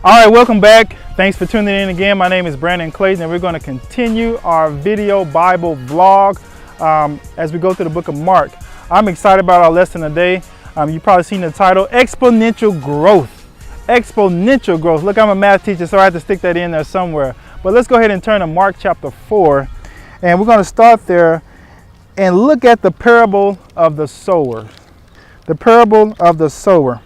All right, welcome back. Thanks for tuning in again. My name is Brandon Clayton, and we're going to continue our video Bible vlog as we go through the book of Mark. I'm excited about our lesson today. You've probably seen the title, Exponential Growth. Exponential growth. Look, I'm a math teacher, so I have to stick that in there somewhere. But let's go ahead and turn to Mark chapter 4, and we're going to start there and look at the parable of the sower. The parable of the sower.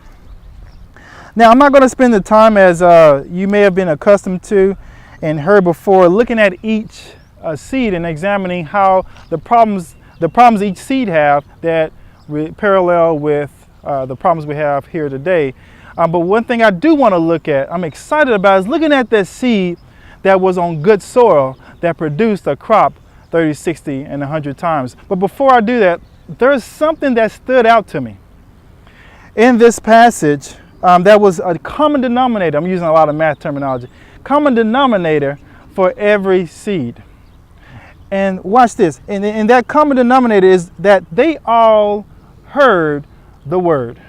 Now, I'm not going to spend the time as you may have been accustomed to and heard before, looking at each seed and examining how the problems each seed have that parallel with the problems we have here today. But one thing I do want to look at, I'm excited about, is looking at that seed that was on good soil that produced a crop 30, 60, and 100 times. But before I do that, there's something that stood out to me in this passage. That was a common denominator. I'm using a lot of math terminology. Common denominator for every seed. And watch this. And that common denominator is that they all heard the word.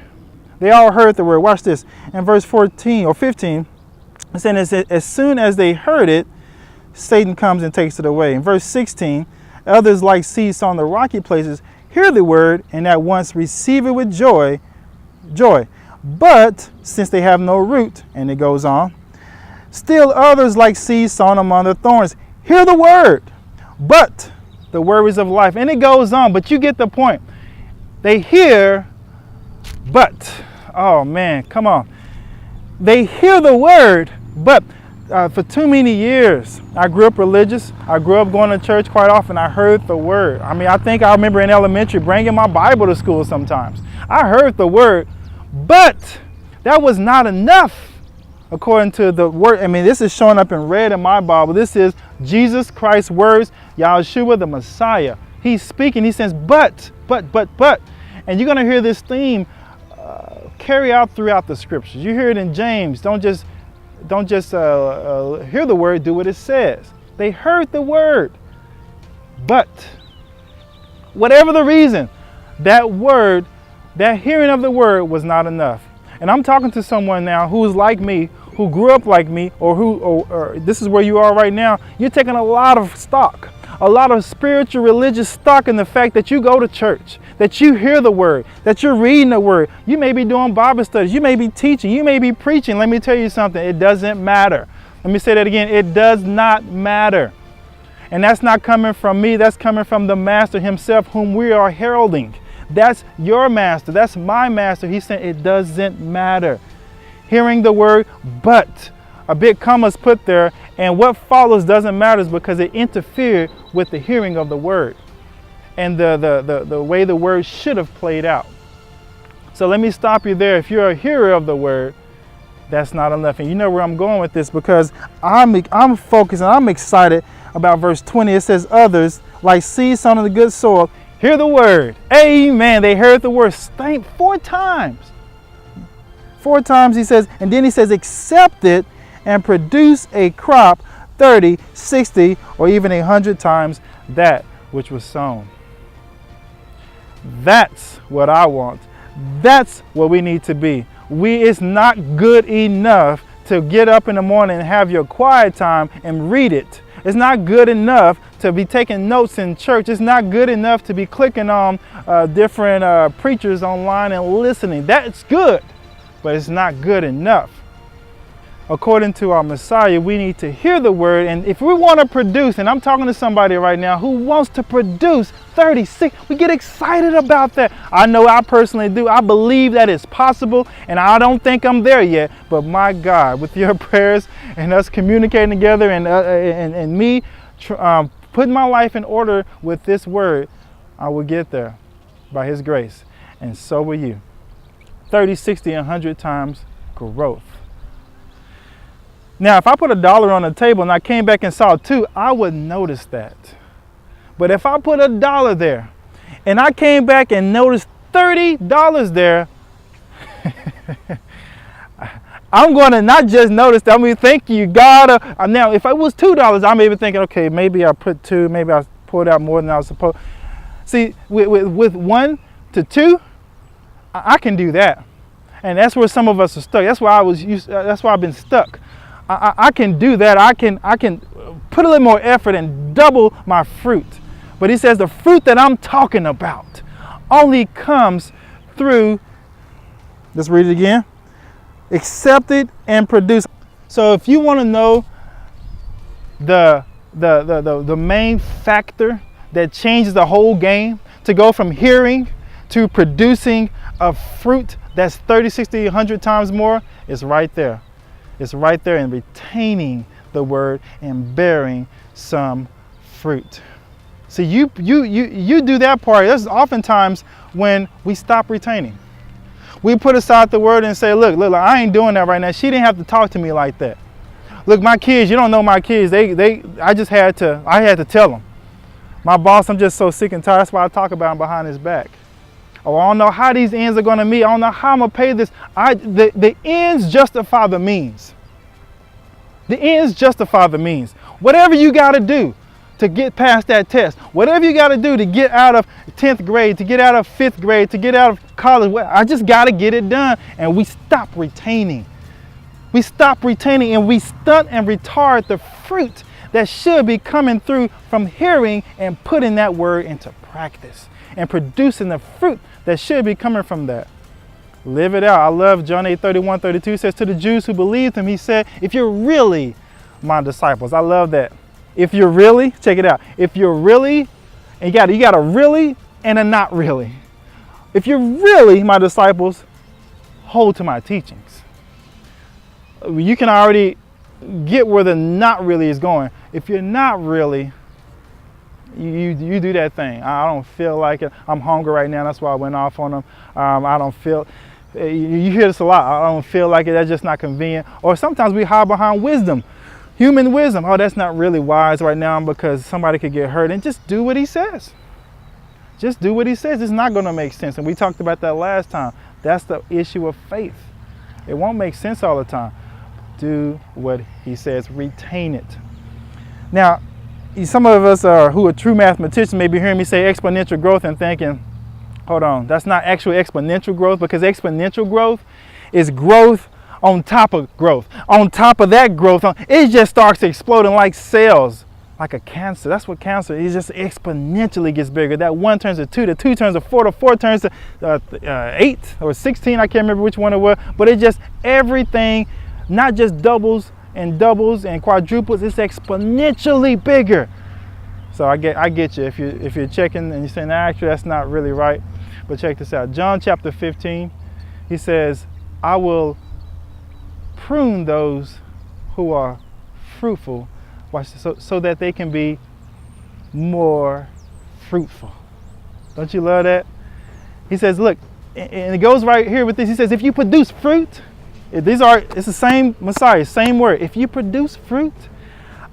They all heard the word. Watch this. In verse 14 or 15, it says, as soon as they heard it, Satan comes and takes it away. In verse 16, others like seeds on the rocky places hear the word and at once receive it with joy. But since they have no root, and it goes on, still others like seeds sown among the thorns hear the word, but the worries of life, and it goes on, but you get the point. They hear, but, oh man, come on. They hear the word, but for too many years, I grew up religious. I grew up going to church quite often. I heard the word. I think I remember in elementary bringing my Bible to school sometimes. I heard the word. But that was not enough according to the word. This is showing up in red in my Bible. This is Jesus Christ's words, Yahweh, the Messiah. He's speaking. He says, but. And you're going to hear this theme carry out throughout the scriptures. You hear it in James. Don't just hear the word, do what it says. They heard the word. But whatever the reason, that word, that hearing of the word was not enough. And I'm talking to someone now who is like me, who grew up like me, or this is where you are right now. You're taking a lot of stock, a lot of spiritual, religious stock in the fact that you go to church, that you hear the word, that you're reading the word. You may be doing Bible studies, you may be teaching, you may be preaching. Let me tell you something, it doesn't matter. Let me say that again, it does not matter. And that's not coming from me, that's coming from the Master himself, whom we are heralding. That's your master. That's my master. He said it doesn't matter. Hearing the word, but a big comma is put there, and what follows doesn't matter because it interfered with the hearing of the word and the way the word should have played out. So let me stop you there. If you're a hearer of the word, that's not enough. And you know where I'm going with this because I'm focused and I'm excited about verse 20. It says, others like seeds sown in the good soil hear the word. Amen. They heard the word 4 times. 4 times he says, and then he says, accept it and produce a crop 30, 60, or even 100 times that which was sown. That's what I want. That's what we need to be. It's not good enough to get up in the morning and have your quiet time and read it. It's not good enough to be taking notes in church. It's not good enough to be clicking on different preachers online and listening. That's good, but it's not good enough. According to our Messiah, we need to hear the word. And if we want to produce, and I'm talking to somebody right now who wants to produce 36, we get excited about that. I know I personally do. I believe that it's possible, and I don't think I'm there yet. But my God, with your prayers and us communicating together and me putting my life in order with this word, I will get there by his grace. And so will you. 30, 60, 100 times growth. Now, if I put $1 on the table and I came back and saw 2, I would notice that. But if I put $1 there and I came back and noticed $30 there, I'm going to not just notice that. Thank you, God. Now, if it was $2, I may be thinking, okay, maybe I put 2, maybe I pulled out more than I was supposed. See, with 1 to 2, I can do that. And that's where some of us are stuck. That's why that's why I've been stuck. I can do that. I can put a little more effort and double my fruit. But he says the fruit that I'm talking about only comes through, let's read it again, accepted and produced. So if you want to know the main factor that changes the whole game, to go from hearing to producing a fruit that's 30, 60, 100 times more, it's right there. It's right there in retaining the word and bearing some fruit. See, you do that part. That's oftentimes when we stop retaining. We put aside the word and say, look, I ain't doing that right now. She didn't have to talk to me like that. Look, my kids, you don't know my kids. I had to tell them. My boss, I'm just so sick and tired. That's why I talk about him behind his back. Oh, I don't know how these ends are going to meet. I don't know how I'm going to pay this. The ends justify the means. The ends justify the means. Whatever you got to do to get past that test, whatever you got to do to get out of 10th grade, to get out of 5th grade, to get out of college, I just got to get it done. And we stop retaining. We stop retaining and we stunt and retard the fruit that should be coming through from hearing and putting that word into practice and producing the fruit that should be coming from that. Live it out. I love John 8:31-32 says, to the Jews who believed him, he said, if you're really my disciples. I love that. If you're really, check it out. If you're really, and you got a really and a not really. If you're really my disciples, hold to my teachings. You can already get where the not really is going. If you're not really, you do that thing. I don't feel like it. I'm hungry right now. That's why I went off on them. I don't feel, you hear this a lot. I don't feel like it. That's just not convenient. Or sometimes we hide behind wisdom, human wisdom. Oh, that's not really wise right now because somebody could get hurt. And just do what he says. Just do what he says. It's not going to make sense. And we talked about that last time. That's the issue of faith. It won't make sense all the time. Do what he says. Retain it. Now, some of us who are true mathematicians may be hearing me say exponential growth and thinking, hold on, that's not actually exponential growth, because exponential growth is growth on top of growth. On top of that growth, it just starts exploding like cells, like a cancer. That's what cancer is. It just exponentially gets bigger. That 1 turns to 2, the 2 turns to 4, the 4 turns to 8 or 16. I can't remember which one it was, but it just everything, not just doubles and quadruples, it's exponentially bigger. So I get you. If you're checking and you're saying, actually that's not really right, but check this out. John chapter 15, he says, I will prune those who are fruitful, so that they can be more fruitful. Don't you love that? He says, look, and it goes right here with this. He says, if you produce fruit, it's the same Messiah, same word. If you produce fruit,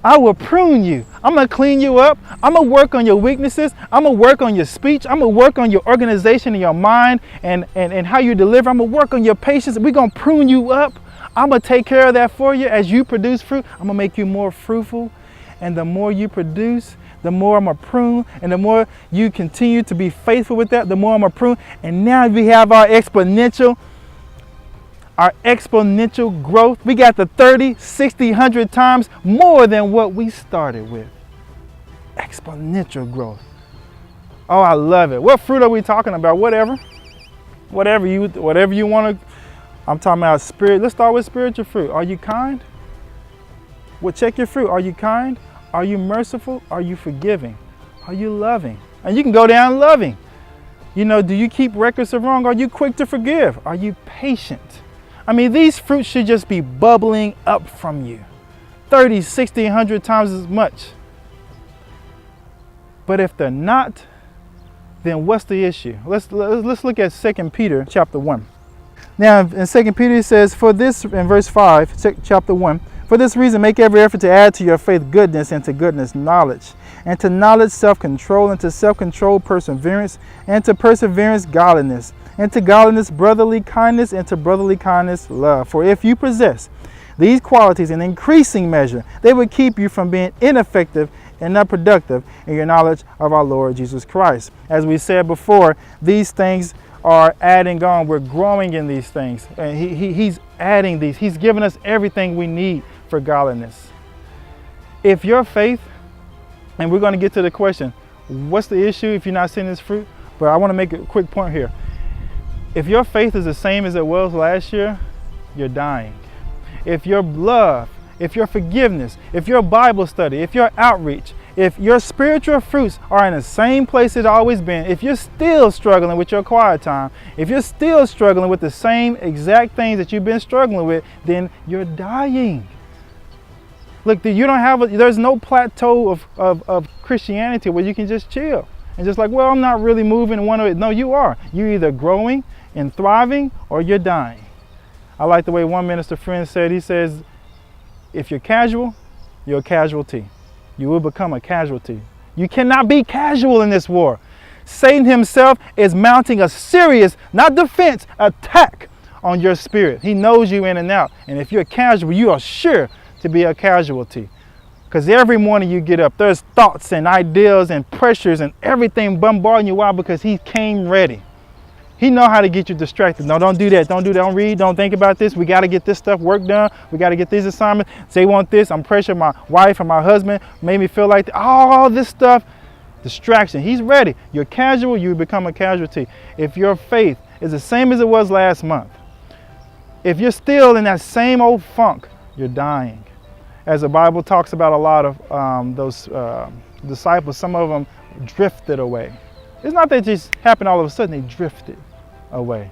I will prune you. I'm going to clean you up. I'm going to work on your weaknesses. I'm going to work on your speech. I'm going to work on your organization in your mind and how you deliver. I'm going to work on your patience. We're going to prune you up. I'm going to take care of that for you as you produce fruit. I'm going to make you more fruitful. And the more you produce, the more I'm going to prune. And the more you continue to be faithful with that, the more I'm going to prune. And now we have our exponential growth. We got the 30, 60, 100 times more than what we started with. Exponential growth. Oh, I love it. What fruit are we talking about? Whatever you want to. I'm talking about spirit. Let's start with spiritual fruit. Are you kind? Well, check your fruit. Are you kind? Are you merciful? Are you forgiving? Are you loving? And you can go down loving. You know, do you keep records of wrong? Are you quick to forgive? Are you patient? I mean, these fruits should just be bubbling up from you. 30, 60, 100 times as much. But if they're not, then what's the issue? Let's look at 2 Peter chapter 1. Now in 2 Peter it says, for this, in verse 5, chapter 1, for this reason make every effort to add to your faith goodness, and to goodness knowledge, and to knowledge self-control, and to self-control perseverance, and to perseverance godliness, and to godliness brotherly kindness, and to brotherly kindness love. For if you possess these qualities in increasing measure, they will keep you from being ineffective and unproductive in your knowledge of our Lord Jesus Christ. As we said before, these things are adding on. We're growing in these things. And he's adding these. He's given us everything we need for godliness. If your faith, and we're going to get to the question, what's the issue if you're not seeing this fruit? But I want to make a quick point here. If your faith is the same as it was last year, you're dying. If your love, if your forgiveness, if your Bible study, if your outreach, if your spiritual fruits are in the same place it's always been, if you're still struggling with your quiet time, if you're still struggling with the same exact things that you've been struggling with, then you're dying. Look, you don't have there's no plateau of Christianity where you can just chill and just like, well, I'm not really moving one way. No, you are. You're either growing and thriving or you're dying. I like the way one minister friend said, he says, if you're casual, you're a casualty. You will become a casualty. You cannot be casual in this war. Satan himself is mounting a serious, not defense, attack on your spirit. He knows you in and out. And if you're casual, you are sure to be a casualty. Because every morning you get up, there's thoughts and ideas and pressures and everything bombarding you. Why? Because he came ready. He knows how to get you distracted. No, don't do that. Don't do that. Don't read. Don't think about this. We got to get this stuff work done. We got to get these assignments. They want this. I'm pressuring my wife and my husband. Made me feel like all this stuff. Distraction. He's ready. You're casual. You become a casualty. If your faith is the same as it was last month, if you're still in that same old funk, you're dying. As the Bible talks about a lot of those disciples, some of them drifted away. It's not that it just happened all of a sudden. They drifted away,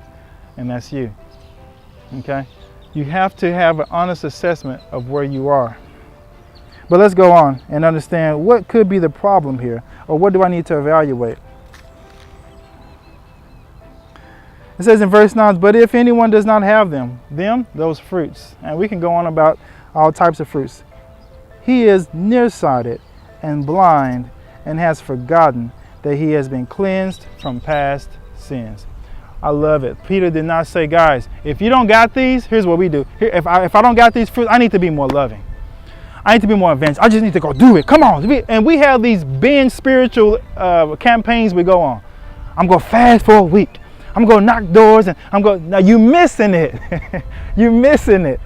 and that's you. Okay, you have to have an honest assessment of where you are. But let's go on and understand what could be the problem here, or what do I need to evaluate. It says in verse 9, but if anyone does not have those fruits, and we can go on about all types of fruits, he is nearsighted and blind and has forgotten that he has been cleansed from past sins. I love it. Peter did not say, guys, if you don't got these, here's what we do. Here, if I don't got these fruits, I need to be more loving. I need to be more advanced. I just need to go do it. Come on. And we have these binge spiritual campaigns we go on. I'm going to fast for a week. I'm going to knock doors. And I'm going. Now you're missing it. You're missing it.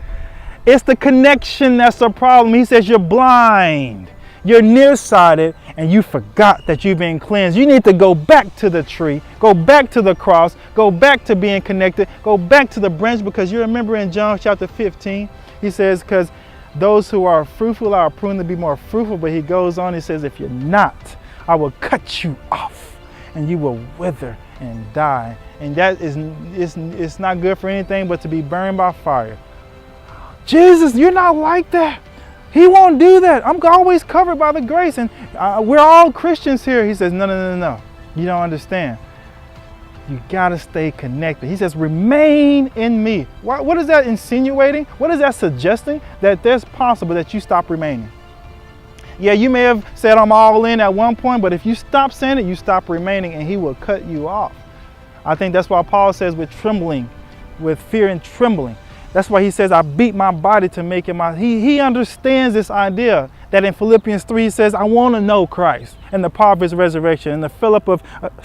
It's the connection that's the problem. He says you're blind. You're nearsighted and you forgot that you've been cleansed. You need to go back to the tree, go back to the cross, go back to being connected, go back to the branch, because you remember in John chapter 15, he says, because those who are fruitful are pruned to be more fruitful. But he goes on, he says, if you're not, I will cut you off and you will wither and die. And that is it's not good for anything but to be burned by fire. Jesus, you're not like that. He won't do that. I'm always covered by the grace, and we're all Christians here. He says, no. You don't understand. You got to stay connected. He says, remain in me. What is that insinuating? What is that suggesting? That there's possible that you stop remaining. Yeah, you may have said I'm all in at one point, but if you stop saying it, you stop remaining, and he will cut you off. I think that's why Paul says with trembling, with fear and trembling. That's why he says, I beat my body to make it my... He understands this idea that in Philippians 3, he says, I want to know Christ and the power of his resurrection and the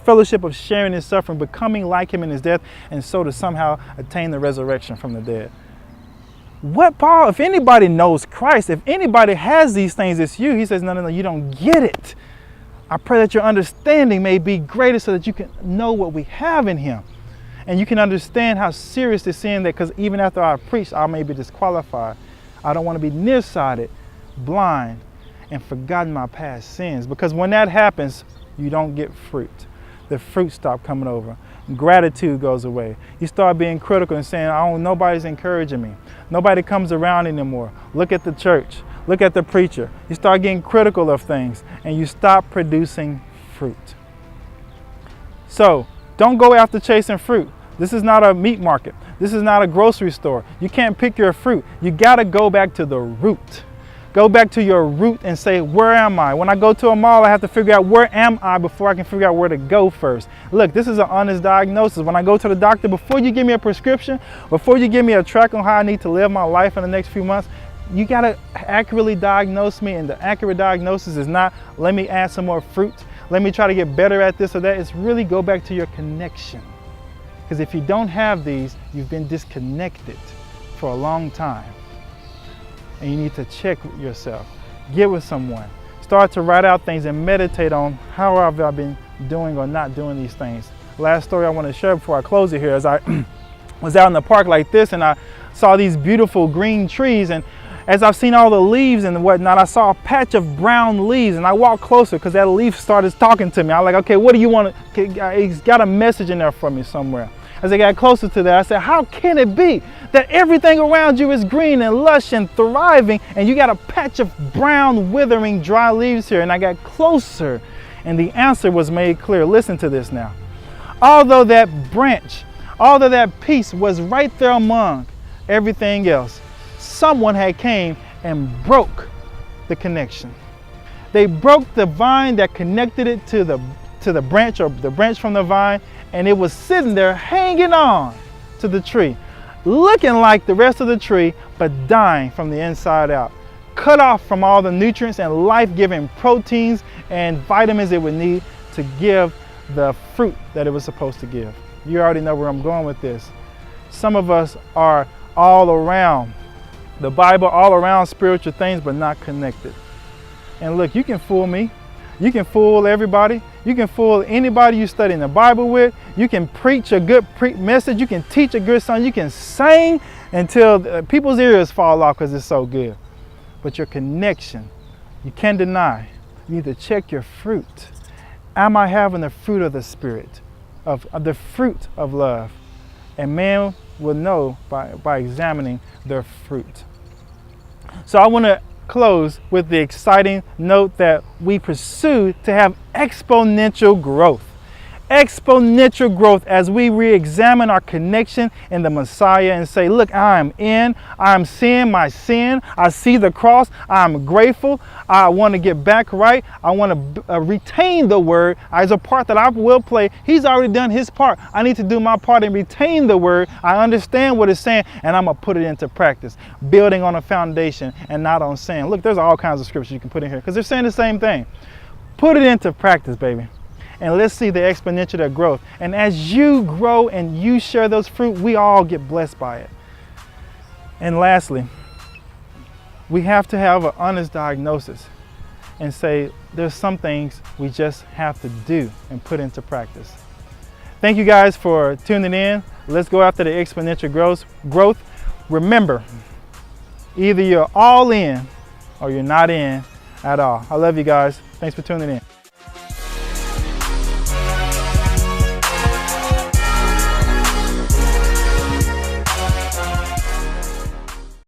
fellowship of sharing his suffering, becoming like him in his death, and so to somehow attain the resurrection from the dead. What Paul, if anybody knows Christ, if anybody has these things, it's you. He says, no, you don't get it. I pray that your understanding may be greater so that you can know what we have in him. And you can understand how serious this sin, that because even after I preach, I may be disqualified. I don't want to be nearsighted, blind, and forgotten my past sins. Because when that happens, you don't get fruit. The fruit stop coming over. Gratitude goes away. You start being critical and saying, nobody's encouraging me. Nobody comes around anymore. Look at the church. Look at the preacher. You start getting critical of things and you stop producing fruit. So don't go after chasing fruit. This is not a meat market. This is not a grocery store. You can't pick your fruit. You got to go back to the root. Go back to your root and say, where am I? When I go to a mall, I have to figure out where am I before I can figure out where to go first. Look, this is an honest diagnosis. When I go to the doctor, before you give me a prescription, before you give me a track on how I need to live my life in the next few months, you got to accurately diagnose me. And the accurate diagnosis is not, let me add some more fruit. Let me try to get better at this or that. It's really go back to your connection. Because if you don't have these, you've been disconnected for a long time. And you need to check yourself. Get with someone. Start to write out things and meditate on how have I been doing or not doing these things. Last story I want to share before I close it here is I was out in the park like this, and I saw these beautiful green trees, and as I've seen all the leaves and whatnot, I saw a patch of brown leaves, and I walked closer because that leaf started talking to me. I was like, okay, what do you want to, he's got a message in there for me somewhere. As I got closer to that, I said, how can it be that everything around you is green and lush and thriving, and you got a patch of brown, withering, dry leaves here? And I got closer, and the answer was made clear. Listen to this now. Although that branch, although that piece was right there among everything else, someone had came and broke the connection. They broke the vine that connected it to the branch, or the branch from the vine, and it was sitting there hanging on to the tree, looking like the rest of the tree, but dying from the inside out, cut off from all the nutrients and life-giving proteins and vitamins it would need to give the fruit that it was supposed to give. You already know where I'm going with this. Some of us are all around the Bible, all around spiritual things, but not connected. And look, you can fool me. You can fool everybody. You can fool anybody you study in the Bible with. You can preach a good message. You can teach a good song. You can sing until people's ears fall off because it's so good. But your connection, you can't deny. You need to check your fruit. Am I having the fruit of the Spirit, of the fruit of love? And man will know by examining their fruit. So I want to close with the exciting note that we pursue to have exponential growth. Exponential growth as we re-examine our connection in the Messiah and say, look, I'm seeing my sin. I see the cross. I'm grateful. I want to get back right. I want to retain the word as a part that I will play. He's already done his part. I need to do my part and retain the word. I understand what it's saying, and I'm going to put it into practice, building on a foundation and not on saying. Look, there's all kinds of scriptures you can put in here because they're saying the same thing. Put it into practice, baby. And let's see the exponential growth. And as you grow and you share those fruit, we all get blessed by it. And lastly, we have to have an honest diagnosis and say there's some things we just have to do and put into practice. Thank you guys for tuning in. Let's go after the exponential growth. Remember, either you're all in or you're not in at all. I love you guys. Thanks for tuning in.